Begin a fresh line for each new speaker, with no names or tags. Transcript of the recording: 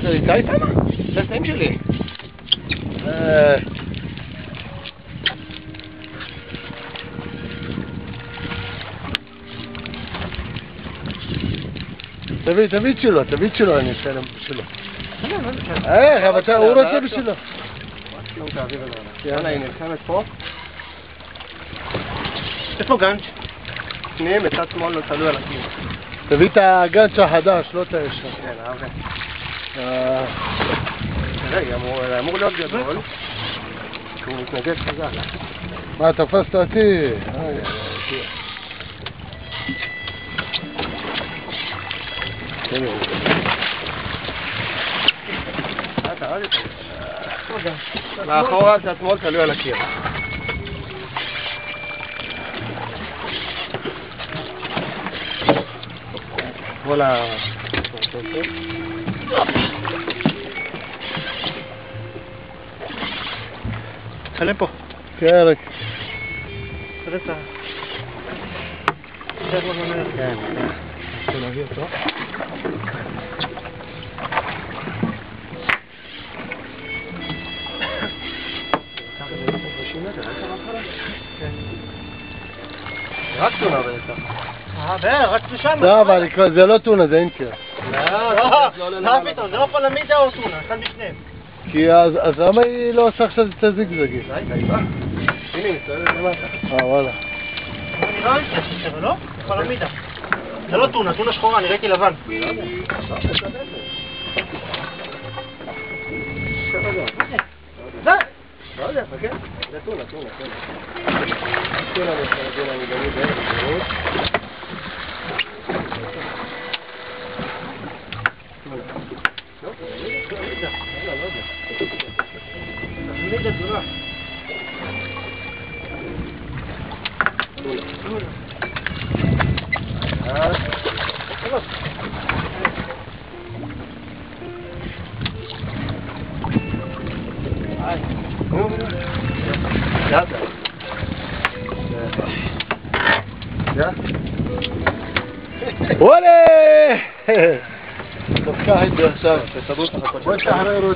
זה איתי שמה? זה הסעים שלי.
תביא שלו, אני אשלם בשבילו. אבל הוא רוצה בשבילו.
יאללה, היא נלחמת פה. איפה גנץ'? שניהם בצד שמאל לא תלוי על הקיר.
תביא את הגנץ' החדש, לא את הישן.
תראה, אמור להיות גדול. הוא מתנגד חזק.
מה, תפסת אותי?
לאחורה צד שמאל תלוי על הקיר. כל ה... תחלם פה.
כן, רק...
תראה את ה... כן, כן. אפשר להביא אותו. רק טונה בטח. רק לשם.
לא, אבל זה לא טונה, זה אינקר.
לא פתאום, זה לא פלמידה או טונה, אחד משניהם.
כי אז למה היא לא עושה עכשיו את הזיגזגים?
הנה, מסתובבת למטה.
וואלה.
זה נראה אינקר, אבל לא? זה פלמידה. זה לא טונה, טונה שחורה, נראיתי לבן. לא יודע, חכה. זה טונה. טונה אני גמי בערך.
וואלה! תפקח את זה עכשיו, תסדרו את החכות. בוא תשחרר אותי.